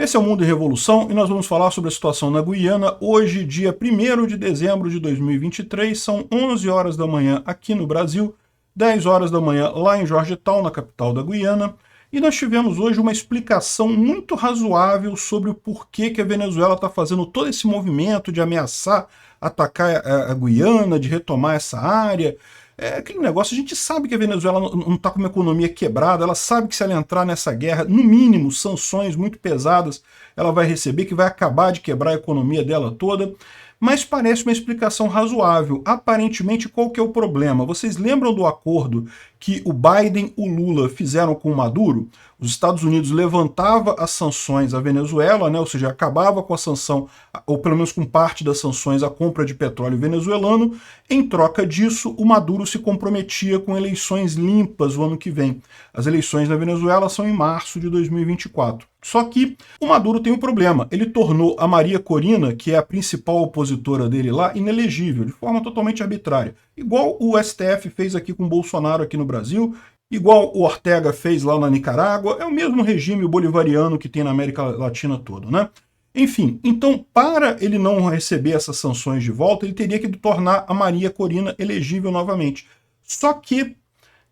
Esse é o Mundo em Revolução e nós vamos falar sobre a situação na Guiana hoje, dia 1º de dezembro de 2023, são 11 horas da manhã aqui no Brasil, 10 horas da manhã lá em Georgetown, na capital da Guiana, e nós tivemos hoje uma explicação muito razoável sobre o porquê que a Venezuela está fazendo todo esse movimento de ameaçar atacar a Guiana, de retomar essa área. É aquele negócio, a gente sabe que a Venezuela não está com uma economia quebrada, ela sabe que se ela entrar nessa guerra, no mínimo, sanções muito pesadas ela vai receber, que vai acabar de quebrar a economia dela toda, mas parece uma explicação razoável. Aparentemente, qual que é o problema? Vocês lembram do acordo que o Biden e o Lula fizeram com o Maduro? Os Estados Unidos levantava as sanções à Venezuela, né, ou seja, acabava com a sanção, ou pelo menos com parte das sanções, a compra de petróleo venezuelano. Em troca disso, o Maduro se comprometia com eleições limpas o ano que vem. As eleições na Venezuela são em março de 2024. Só que o Maduro tem um problema. Ele tornou a Maria Corina, que é a principal opositora dele lá, inelegível, de forma totalmente arbitrária. Igual o STF fez aqui com o Bolsonaro aqui no Brasil, igual o Ortega fez lá na Nicarágua, é o mesmo regime bolivariano que tem na América Latina toda, né? Enfim, então, para ele não receber essas sanções de volta, ele teria que tornar a Maria Corina elegível novamente. Só que,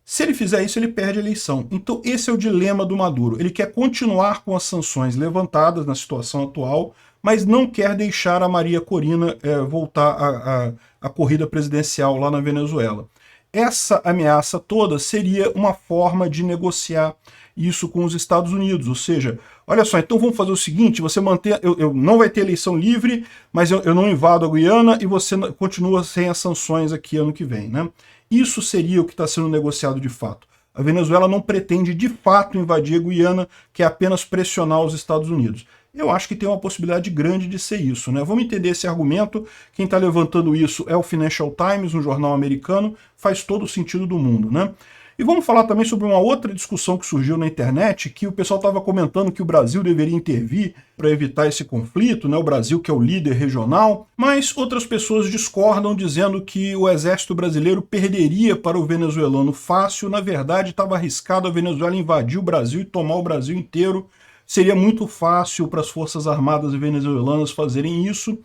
se ele fizer isso, ele perde a eleição. Então, esse é o dilema do Maduro. Ele quer continuar com as sanções levantadas na situação atual, mas não quer deixar a Maria Corina voltar à corrida presidencial lá na Venezuela. Essa ameaça toda seria uma forma de negociar isso com os Estados Unidos, ou seja, olha só, então vamos fazer o seguinte, você mantém, eu não vai ter eleição livre, mas eu não invado a Guiana e você continua sem as sanções aqui ano que vem, né? Isso seria o que está sendo negociado de fato. A Venezuela não pretende de fato invadir a Guiana, quer apenas pressionar os Estados Unidos. Eu acho que tem uma possibilidade grande de ser isso, né? Vamos entender esse argumento. Quem está levantando isso é o Financial Times, um jornal americano, faz todo o sentido do mundo, né? E vamos falar também sobre uma outra discussão que surgiu na internet, que o pessoal estava comentando que o Brasil deveria intervir para evitar esse conflito, né? O Brasil que é o líder regional, mas outras pessoas discordam, dizendo que o exército brasileiro perderia para o venezuelano fácil. Na verdade, estava arriscado a Venezuela invadir o Brasil e tomar o Brasil inteiro. Seria muito fácil para as forças armadas venezuelanas fazerem isso.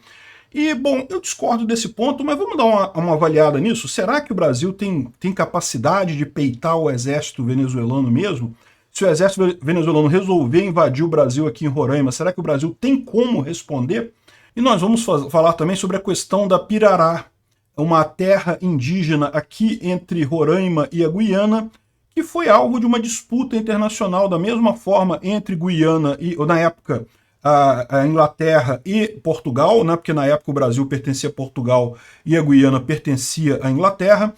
E, bom, eu discordo desse ponto, mas vamos dar uma avaliada nisso. Será que o Brasil tem capacidade de peitar o exército venezuelano mesmo? Se o exército venezuelano resolver invadir o Brasil aqui em Roraima, será que o Brasil tem como responder? E nós vamos falar também sobre a questão da Pirará, uma terra indígena aqui entre Roraima e a Guiana, que foi alvo de uma disputa internacional, da mesma forma entre Guiana e, ou na época, a Inglaterra e Portugal, né, porque na época o Brasil pertencia a Portugal e a Guiana pertencia à Inglaterra.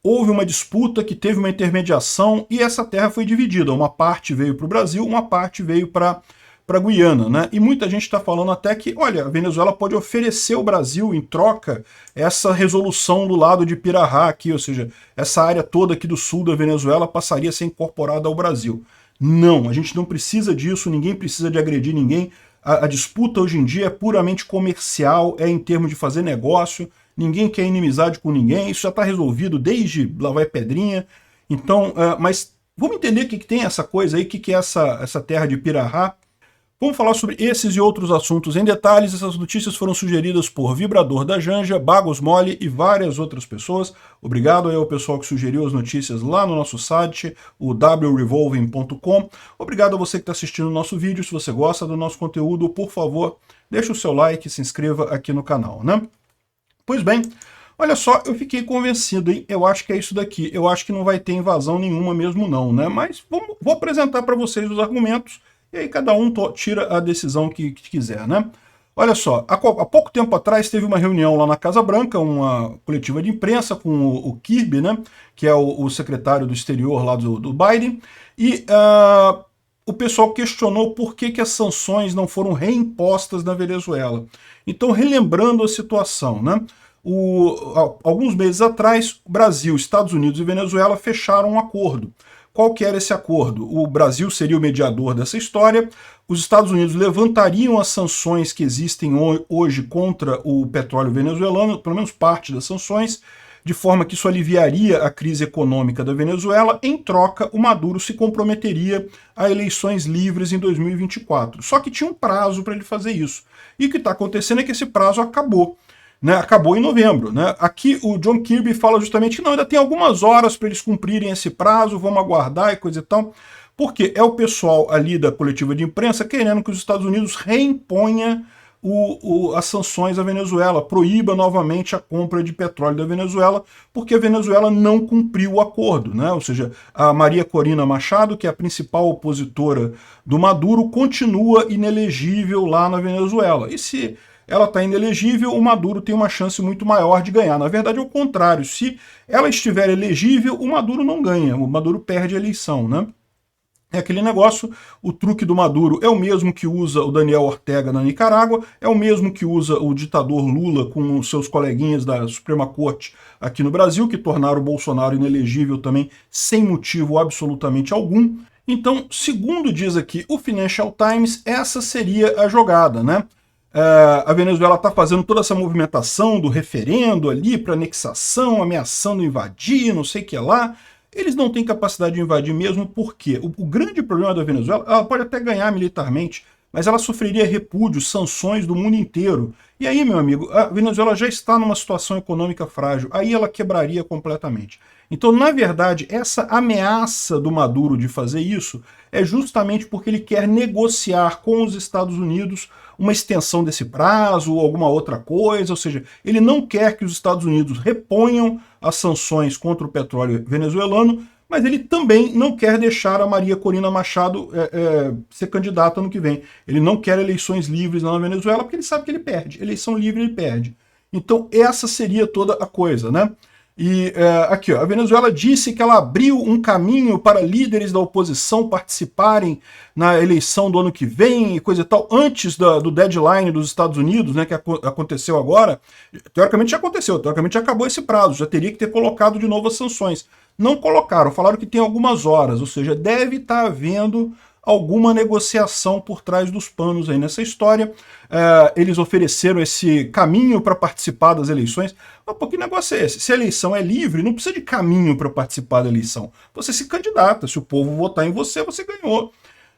Houve uma disputa que teve uma intermediação e essa terra foi dividida. Uma parte veio para o Brasil, uma parte veio para a Guiana, né? E muita gente está falando até que, olha, a Venezuela pode oferecer ao Brasil em troca essa resolução do lado de Pirará aqui, ou seja, essa área toda aqui do sul da Venezuela passaria a ser incorporada ao Brasil. Não, a gente não precisa disso, ninguém precisa de agredir ninguém. A disputa hoje em dia é puramente comercial, é em termos de fazer negócio, ninguém quer inimizade com ninguém, isso já está resolvido desde lá vai pedrinha. Então, mas vamos entender o que tem essa coisa aí, o que é essa terra de Pirará. Vamos falar sobre esses e outros assuntos em detalhes. Essas notícias foram sugeridas por Vibrador da Janja, Bagos Mole e várias outras pessoas. Obrigado aí ao pessoal que sugeriu as notícias lá no nosso site, o wrevolving.com. Obrigado a você que está assistindo o nosso vídeo. Se você gosta do nosso conteúdo, por favor, deixe o seu like e se inscreva aqui no canal, né? Pois bem, olha só, eu fiquei convencido, hein? Eu acho que é isso daqui. Eu acho que não vai ter invasão nenhuma mesmo não, né? Mas vou apresentar para vocês os argumentos. E aí cada um tira a decisão que quiser, né? Olha só, há pouco tempo atrás teve uma reunião lá na Casa Branca, uma coletiva de imprensa com o Kirby, né? Que é o secretário do exterior lá do Biden, e o pessoal questionou por que as sanções não foram reimpostas na Venezuela. Então, relembrando a situação, né? Alguns meses atrás, Brasil, Estados Unidos e Venezuela fecharam um acordo. Qual que era esse acordo? O Brasil seria o mediador dessa história, os Estados Unidos levantariam as sanções que existem hoje contra o petróleo venezuelano, pelo menos parte das sanções, de forma que isso aliviaria a crise econômica da Venezuela. Em troca, o Maduro se comprometeria a eleições livres em 2024. Só que tinha um prazo para ele fazer isso. E o que está acontecendo é que esse prazo acabou. Né, acabou em novembro. Né? Aqui o John Kirby fala justamente que não, ainda tem algumas horas para eles cumprirem esse prazo, vamos aguardar e coisa e tal, porque é o pessoal ali da coletiva de imprensa querendo que os Estados Unidos reimponha as sanções à Venezuela, proíba novamente a compra de petróleo da Venezuela, porque a Venezuela não cumpriu o acordo. Né? Ou seja, a Maria Corina Machado, que é a principal opositora do Maduro, continua inelegível lá na Venezuela. E se ela está inelegível, o Maduro tem uma chance muito maior de ganhar. Na verdade, é o contrário. Se ela estiver elegível, o Maduro não ganha, o Maduro perde a eleição, né? É aquele negócio, o truque do Maduro é o mesmo que usa o Daniel Ortega na Nicarágua, é o mesmo que usa o ditador Lula com os seus coleguinhas da Suprema Corte aqui no Brasil, que tornaram o Bolsonaro inelegível também, sem motivo absolutamente algum. Então, segundo diz aqui o Financial Times, essa seria a jogada, né? A Venezuela está fazendo toda essa movimentação do referendo ali para anexação, ameaçando invadir, não sei o que lá. Eles não têm capacidade de invadir mesmo, porque o grande problema da Venezuela, ela pode até ganhar militarmente, mas ela sofreria repúdio, sanções do mundo inteiro. E aí, meu amigo, a Venezuela já está numa situação econômica frágil, aí ela quebraria completamente. Então, na verdade, essa ameaça do Maduro de fazer isso é justamente porque ele quer negociar com os Estados Unidos uma extensão desse prazo ou alguma outra coisa, ou seja, ele não quer que os Estados Unidos reponham as sanções contra o petróleo venezuelano, mas ele também não quer deixar a Maria Corina Machado ser candidata ano que vem. Ele não quer eleições livres na Venezuela porque ele sabe que ele perde. Eleição livre ele perde. Então essa seria toda a coisa, né? E aqui, ó, a Venezuela disse que ela abriu um caminho para líderes da oposição participarem na eleição do ano que vem e coisa e tal, antes do deadline dos Estados Unidos, né, que aconteceu agora. Teoricamente já aconteceu, teoricamente já acabou esse prazo, já teria que ter colocado de novo as sanções. Não colocaram, falaram que tem algumas horas, ou seja, deve estar havendo alguma negociação por trás dos panos aí nessa história. Eles ofereceram esse caminho para participar das eleições. Mas pô, que negócio é esse? Se a eleição é livre, não precisa de caminho para participar da eleição. Você se candidata, se o povo votar em você, você ganhou.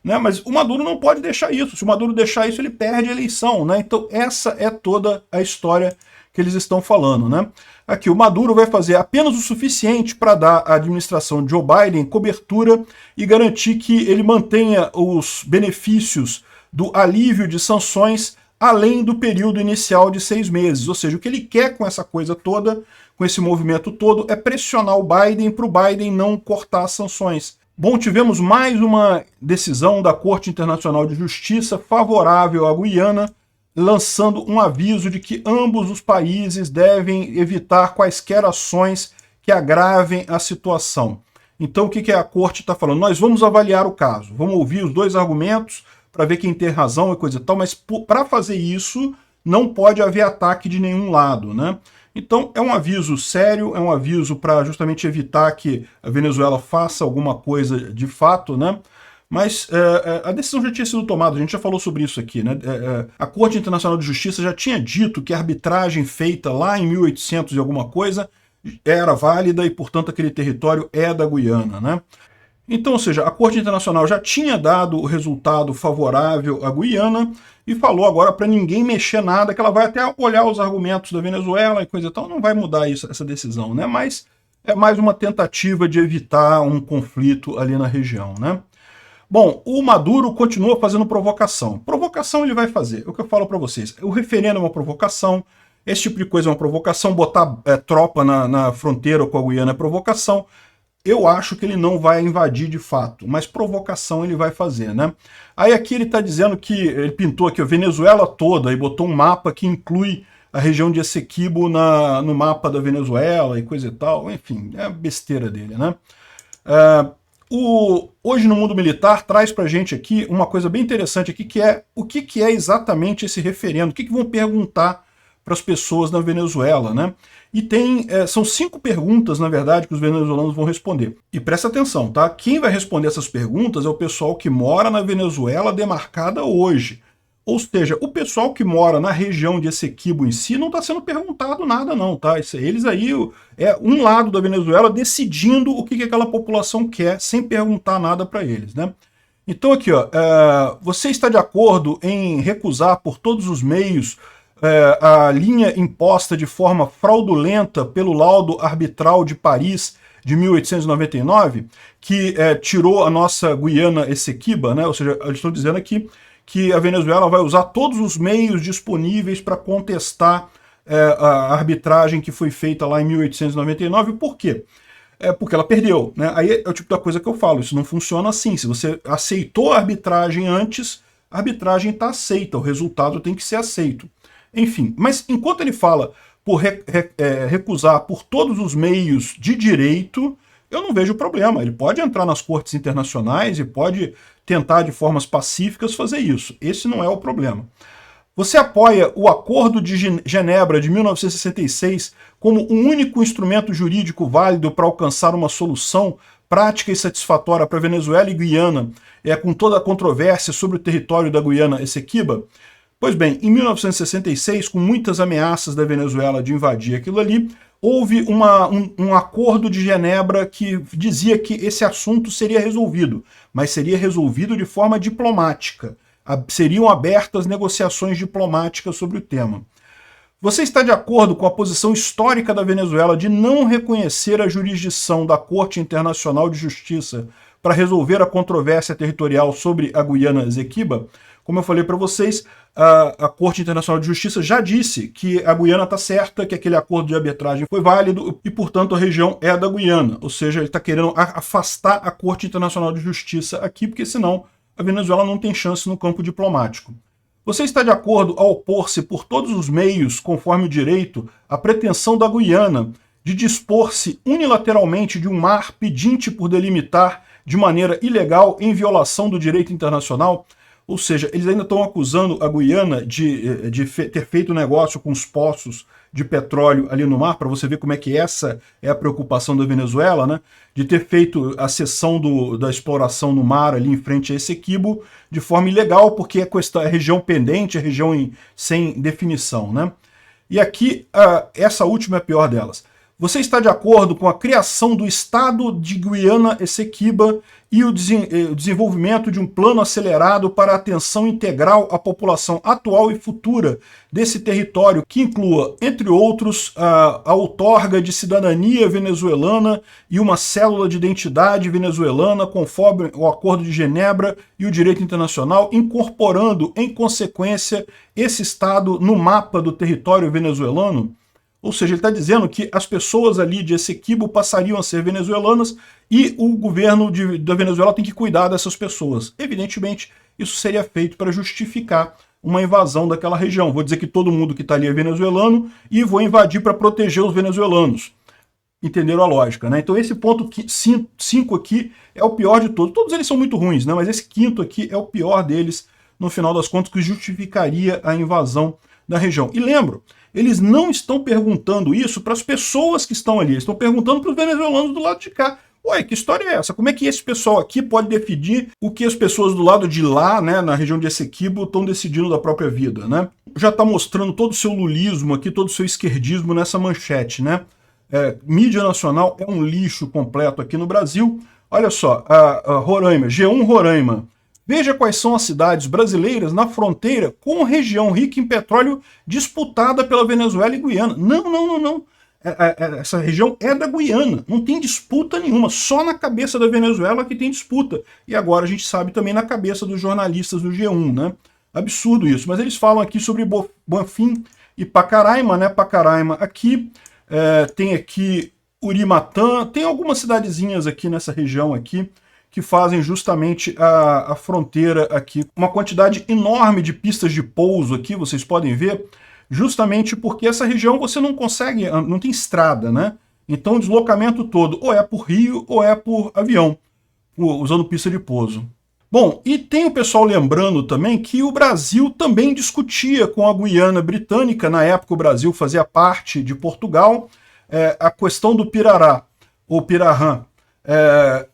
Né? Mas o Maduro não pode deixar isso. Se o Maduro deixar isso, ele perde a eleição. Né? Então essa é toda a história que eles estão falando, né? Aqui, o Maduro vai fazer apenas o suficiente para dar à administração de Joe Biden cobertura e garantir que ele mantenha os benefícios do alívio de sanções além do período inicial de 6 meses. Ou seja, o que ele quer com essa coisa toda, com esse movimento todo, é pressionar o Biden para o Biden não cortar as sanções. Bom, tivemos mais uma decisão da Corte Internacional de Justiça favorável à Guiana, lançando um aviso de que ambos os países devem evitar quaisquer ações que agravem a situação. Então o que a Corte está falando? Nós vamos avaliar o caso, vamos ouvir os dois argumentos para ver quem tem razão e coisa e tal, mas para fazer isso não pode haver ataque de nenhum lado, né? Então é um aviso sério, é um aviso para justamente evitar que a Venezuela faça alguma coisa de fato, né? Mas a decisão já tinha sido tomada, a gente já falou sobre isso aqui, né? A Corte Internacional de Justiça já tinha dito que a arbitragem feita lá em 1800 e alguma coisa era válida e, portanto, aquele território é da Guiana, né? Então, ou seja, a Corte Internacional já tinha dado o resultado favorável à Guiana e falou agora para ninguém mexer nada, que ela vai até olhar os argumentos da Venezuela e coisa e tal, não vai mudar isso, essa decisão, né? Mas é mais uma tentativa de evitar um conflito ali na região, né? Bom, o Maduro continua fazendo provocação. Provocação ele vai fazer, é o que eu falo para vocês. O referendo é uma provocação, esse tipo de coisa é uma provocação, botar tropa na fronteira com a Guiana é provocação. Eu acho que ele não vai invadir de fato, mas provocação ele vai fazer, né? Aí aqui ele está dizendo que, ele pintou aqui a Venezuela toda e botou um mapa que inclui a região de Essequibo no mapa da Venezuela e coisa e tal. Enfim, é a besteira dele, né? Hoje no Mundo Militar traz pra gente aqui uma coisa bem interessante aqui, que é o que é exatamente esse referendo, o que vão perguntar para as pessoas na Venezuela, né? E são 5 perguntas, na verdade, que os venezuelanos vão responder. E presta atenção, tá? Quem vai responder essas perguntas é o pessoal que mora na Venezuela demarcada hoje. Ou seja, o pessoal que mora na região de Essequibo em si não está sendo perguntado nada não, tá? Eles aí, é um lado da Venezuela decidindo o que aquela população quer, sem perguntar nada para eles, né? Então aqui, ó, você está de acordo em recusar por todos os meios a linha imposta de forma fraudulenta pelo laudo arbitral de Paris de 1899, que tirou a nossa Guiana Essequiba, né? Ou seja, eu estou dizendo aqui que a Venezuela vai usar todos os meios disponíveis para contestar a arbitragem que foi feita lá em 1899. Por quê? Porque ela perdeu, né? Aí é o tipo da coisa que eu falo, isso não funciona assim. Se você aceitou a arbitragem antes, a arbitragem está aceita, o resultado tem que ser aceito. Enfim, mas enquanto ele fala por recusar por todos os meios de direito, eu não vejo problema. Ele pode entrar nas cortes internacionais e pode tentar de formas pacíficas fazer isso. Esse não é o problema. Você apoia o Acordo de Genebra de 1966 como um único instrumento jurídico válido para alcançar uma solução prática e satisfatória para Venezuela e Guiana, com toda a controvérsia sobre o território da Guiana Essequiba? Pois bem, em 1966, com muitas ameaças da Venezuela de invadir aquilo ali, houve um acordo de Genebra que dizia que esse assunto seria resolvido, mas seria resolvido de forma diplomática. Seriam abertas negociações diplomáticas sobre o tema. Você está de acordo com a posição histórica da Venezuela de não reconhecer a jurisdição da Corte Internacional de Justiça para resolver a controvérsia territorial sobre a Guiana Essequiba? Como eu falei para vocês, a Corte Internacional de Justiça já disse que a Guiana está certa, que aquele acordo de arbitragem foi válido e, portanto, a região é da Guiana. Ou seja, ele está querendo afastar a Corte Internacional de Justiça aqui, porque senão a Venezuela não tem chance no campo diplomático. Você está de acordo a opor-se por todos os meios, conforme o direito, à pretensão da Guiana de dispor-se unilateralmente de um mar pedinte por delimitar de maneira ilegal em violação do direito internacional? Ou seja, eles ainda estão acusando a Guiana de ter feito negócio com os poços de petróleo ali no mar, para você ver como é que essa é a preocupação da Venezuela, né? De ter feito a cessão da exploração no mar ali em frente a Essequibo de forma ilegal, porque é região pendente, é região sem definição, né? E aqui, essa última é a pior delas. Você está de acordo com a criação do Estado de Guiana Essequiba e o desenvolvimento de um plano acelerado para a atenção integral à população atual e futura desse território, que inclua, entre outros, a outorga de cidadania venezuelana e uma célula de identidade venezuelana, conforme o Acordo de Genebra e o direito internacional, incorporando, em consequência, esse Estado no mapa do território venezuelano? Ou seja, ele está dizendo que as pessoas ali de Essequibo passariam a ser venezuelanas e o governo da Venezuela tem que cuidar dessas pessoas. Evidentemente, isso seria feito para justificar uma invasão daquela região. Vou dizer que todo mundo que está ali é venezuelano e vou invadir para proteger os venezuelanos. Entenderam a lógica, né? Então esse ponto 5 aqui é o pior de todos. Todos eles são muito ruins, né? Mas esse quinto aqui é o pior deles, no final das contas, que justificaria a invasão da região. E lembro, eles não estão perguntando isso para as pessoas que estão ali, eles estão perguntando para os venezuelanos do lado de cá. Ué, que história é essa? Como é que esse pessoal aqui pode definir o que as pessoas do lado de lá, né, na região de Essequibo, estão decidindo da própria vida, né? Já está mostrando todo o seu lulismo aqui, todo o seu esquerdismo nessa manchete, né? Mídia nacional é um lixo completo aqui no Brasil. Olha só, a Roraima, G1 Roraima. Veja quais são as cidades brasileiras na fronteira com região rica em petróleo disputada pela Venezuela e Guiana. Não. Essa região é da Guiana, não tem disputa nenhuma, só na cabeça da Venezuela que tem disputa. E agora a gente sabe também na cabeça dos jornalistas do G1, né? Absurdo isso. Mas eles falam aqui sobre Bonfim e Pacaraima, né? Pacaraima aqui, tem aqui Urimatã, tem algumas cidadezinhas aqui nessa região aqui, que fazem justamente a fronteira aqui. Uma quantidade enorme de pistas de pouso aqui, vocês podem ver, justamente porque essa região você não consegue, não tem estrada, né? Então o deslocamento todo ou é por rio ou é por avião, usando pista de pouso. Bom, e tem o pessoal lembrando também que o Brasil também discutia com a Guiana Britânica, na época o Brasil fazia parte de Portugal, a questão do Pirará, ou Pirahã.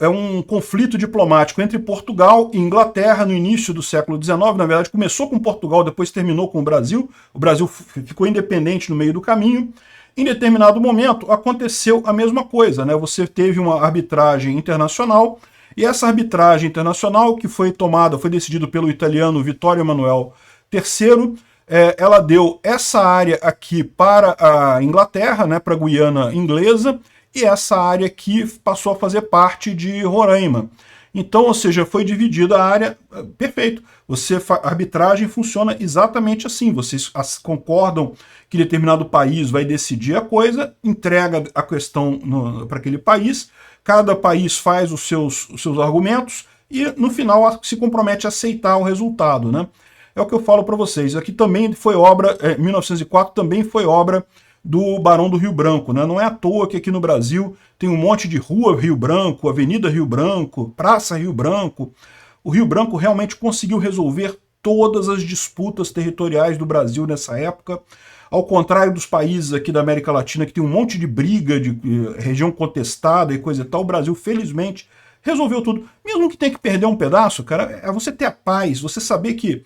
é um conflito diplomático entre Portugal e Inglaterra no início do século XIX. Na verdade, começou com Portugal, depois terminou com o Brasil. O Brasil ficou independente no meio do caminho. Em determinado momento, aconteceu a mesma coisa, né? Você teve uma arbitragem internacional, e essa arbitragem internacional, que foi decidido pelo italiano Vittorio Emanuele III, ela deu essa área aqui para a Inglaterra, né, para a Guiana inglesa, e essa área aqui passou a fazer parte de Roraima. Então, ou seja, foi dividida a área, perfeito. A arbitragem funciona exatamente assim. Vocês concordam que determinado país vai decidir a coisa, entrega a questão para aquele país, cada país faz os seus argumentos e, no final, se compromete a aceitar o resultado, né? É o que eu falo para vocês. Aqui também foi obra, 1904 também foi obra do Barão do Rio Branco, né? Não é à toa que aqui no Brasil tem um monte de rua Rio Branco, Avenida Rio Branco, Praça Rio Branco. O Rio Branco realmente conseguiu resolver todas as disputas territoriais do Brasil nessa época, ao contrário dos países aqui da América Latina, que tem um monte de briga, de região contestada e coisa e tal. O Brasil, felizmente, resolveu tudo. Mesmo que tenha que perder um pedaço, cara, é você ter a paz, você saber que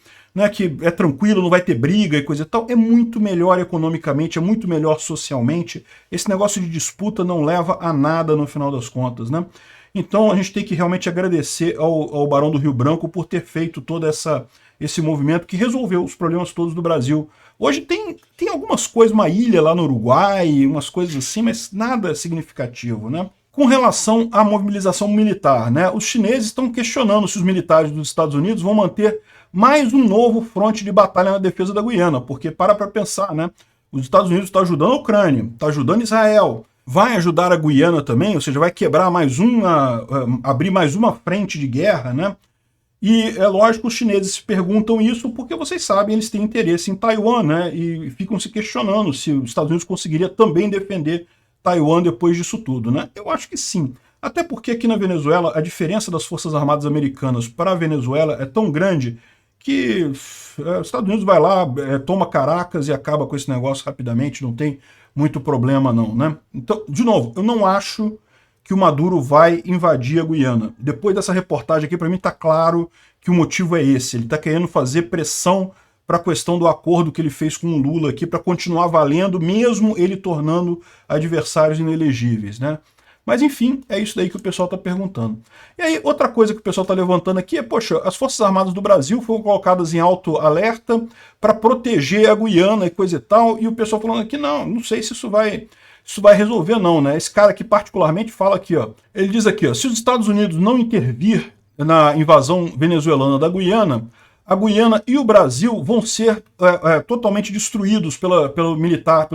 é tranquilo, não vai ter briga e coisa e tal, é muito melhor economicamente, é muito melhor socialmente. Esse negócio de disputa não leva a nada no final das contas, né? Então a gente tem que realmente agradecer ao Barão do Rio Branco por ter feito todo esse movimento que resolveu os problemas todos do Brasil. Hoje tem algumas coisas, uma ilha lá no Uruguai, umas coisas assim, mas nada significativo, né? Com relação à mobilização militar, né? Os chineses estão questionando se os militares dos Estados Unidos vão manter mais um novo fronte de batalha na defesa da Guiana, porque para pensar, né? Os Estados Unidos estão ajudando a Ucrânia, está ajudando Israel, vai ajudar a Guiana também, ou seja, vai quebrar abrir mais uma frente de guerra, né? E é lógico que os chineses se perguntam isso porque vocês sabem, eles têm interesse em Taiwan, né? E ficam se questionando se os Estados Unidos conseguiria também defender Taiwan depois disso tudo, né? Eu acho que sim. Até porque aqui na Venezuela a diferença das Forças Armadas Americanas para a Venezuela é tão grande que os Estados Unidos vai lá, toma Caracas e acaba com esse negócio rapidamente, não tem muito problema não, né? Então, de novo, eu não acho que o Maduro vai invadir a Guiana. Depois dessa reportagem aqui, para mim está claro que o motivo é esse. Ele está querendo fazer pressão para a questão do acordo que ele fez com o Lula aqui, para continuar valendo, mesmo ele tornando adversários inelegíveis, né? Mas enfim, é isso daí que o pessoal está perguntando. E aí, outra coisa que o pessoal está levantando aqui é, poxa, as Forças Armadas do Brasil foram colocadas em alto alerta para proteger a Guiana e coisa e tal, e o pessoal falando aqui, não sei se isso vai resolver não, né? Esse cara aqui particularmente fala aqui, ó, ele diz aqui, ó, se os Estados Unidos não intervir na invasão venezuelana da Guiana, a Guiana e o Brasil vão ser totalmente destruídos pelos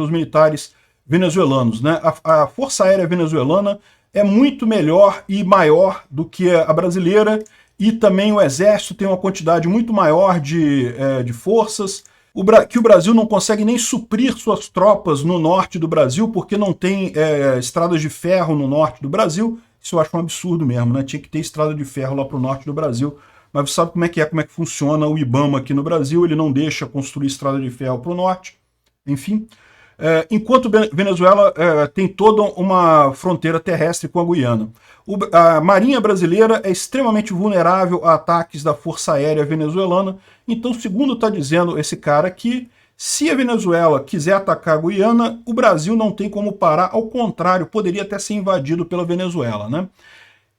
militares venezuelanos, né? A Força Aérea venezuelana é muito melhor e maior do que a brasileira, e também o Exército tem uma quantidade muito maior de forças, que o Brasil não consegue nem suprir suas tropas no norte do Brasil, porque não tem estradas de ferro no norte do Brasil. Isso eu acho um absurdo mesmo, né? Tinha que ter estrada de ferro lá para o norte do Brasil. Mas você sabe como é que funciona o IBAMA aqui no Brasil, ele não deixa construir estrada de ferro para o norte. Enfim, enquanto Venezuela tem toda uma fronteira terrestre com a Guiana. A Marinha brasileira é extremamente vulnerável a ataques da Força Aérea venezuelana. Então, segundo está dizendo esse cara aqui, se a Venezuela quiser atacar a Guiana, o Brasil não tem como parar, ao contrário, poderia até ser invadido pela Venezuela, né?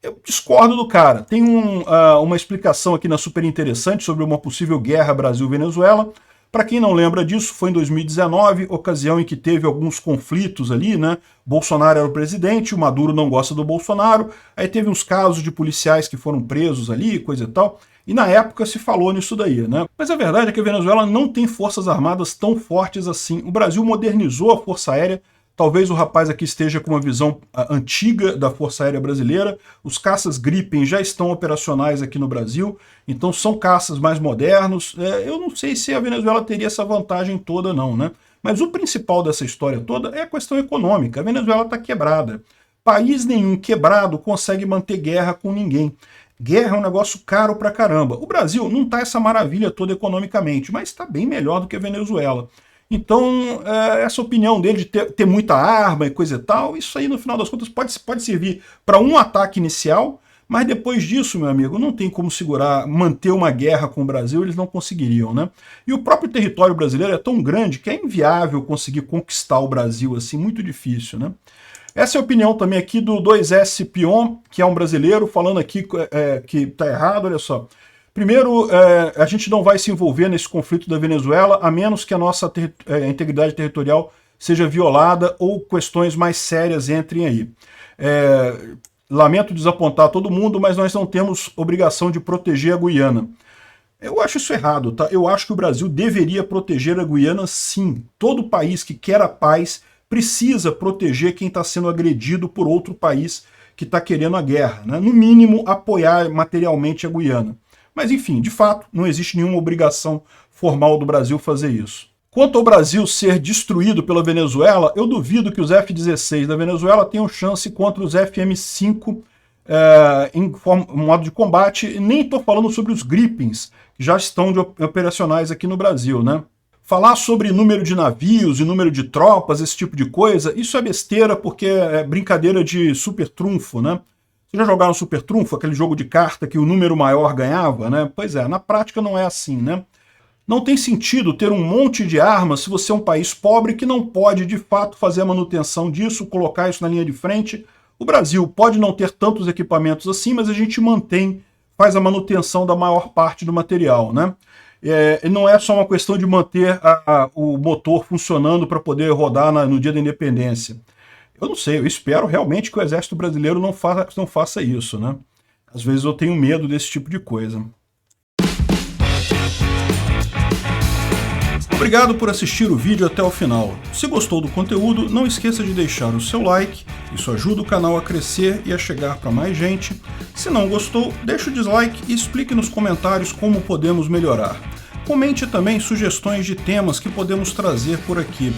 Eu discordo do cara. Tem uma explicação aqui na Super Interessante sobre uma possível guerra Brasil-Venezuela. Para quem não lembra disso, foi em 2019, ocasião em que teve alguns conflitos ali, né? Bolsonaro era o presidente, o Maduro não gosta do Bolsonaro, aí teve uns casos de policiais que foram presos ali, coisa e tal, e na época se falou nisso daí, né? Mas a verdade é que a Venezuela não tem forças armadas tão fortes assim. O Brasil modernizou a Força Aérea. Talvez o rapaz aqui esteja com uma visão antiga da Força Aérea Brasileira. Os caças Gripen já estão operacionais aqui no Brasil, então são caças mais modernos. Eu não sei se a Venezuela teria essa vantagem toda não, né? Mas o principal dessa história toda é a questão econômica. A Venezuela está quebrada. País nenhum quebrado consegue manter guerra com ninguém. Guerra é um negócio caro pra caramba. O Brasil não está essa maravilha toda economicamente, mas está bem melhor do que a Venezuela. Então, essa opinião dele de ter muita arma e coisa e tal, isso aí, no final das contas, pode servir para um ataque inicial, mas depois disso, meu amigo, não tem como manter uma guerra com o Brasil, eles não conseguiriam, né? E o próprio território brasileiro é tão grande que é inviável conseguir conquistar o Brasil assim, muito difícil, né? Essa é a opinião também aqui do 2S Pion, que é um brasileiro, falando aqui que tá errado, olha só. Primeiro, a gente não vai se envolver nesse conflito da Venezuela, a menos que a nossa integridade territorial seja violada ou questões mais sérias entrem aí. Lamento desapontar todo mundo, mas nós não temos obrigação de proteger a Guiana. Eu acho isso errado, tá? Eu acho que o Brasil deveria proteger a Guiana, sim. Todo país que quer a paz precisa proteger quem está sendo agredido por outro país que está querendo a guerra, né? No mínimo, apoiar materialmente a Guiana. Mas, enfim, de fato, não existe nenhuma obrigação formal do Brasil fazer isso. Quanto ao Brasil ser destruído pela Venezuela, eu duvido que os F-16 da Venezuela tenham chance contra os FM-5 em modo de combate. Nem estou falando sobre os Gripens, que já estão operacionais aqui no Brasil, né? Falar sobre número de navios e número de tropas, esse tipo de coisa, isso é besteira porque é brincadeira de super trunfo, né? Vocês já jogaram super trunfo, aquele jogo de carta que o número maior ganhava, né? Pois é, na prática não é assim, né? Não tem sentido ter um monte de armas se você é um país pobre que não pode, de fato, fazer a manutenção disso, colocar isso na linha de frente. O Brasil pode não ter tantos equipamentos assim, mas a gente faz a manutenção da maior parte do material, né? Não é só uma questão de manter o motor funcionando para poder rodar no dia da independência. Eu não sei, eu espero realmente que o Exército Brasileiro não faça isso, né? Às vezes eu tenho medo desse tipo de coisa. Obrigado por assistir o vídeo até o final. Se gostou do conteúdo, não esqueça de deixar o seu like, isso ajuda o canal a crescer e a chegar para mais gente. Se não gostou, deixe o dislike e explique nos comentários como podemos melhorar. Comente também sugestões de temas que podemos trazer por aqui.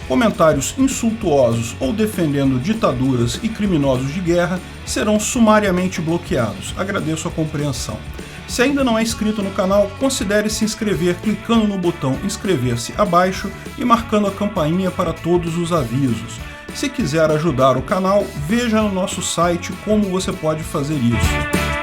Comentários insultuosos ou defendendo ditaduras e criminosos de guerra serão sumariamente bloqueados. Agradeço a compreensão. Se ainda não é inscrito no canal, considere se inscrever clicando no botão inscrever-se abaixo e marcando a campainha para todos os avisos. Se quiser ajudar o canal, veja no nosso site como você pode fazer isso.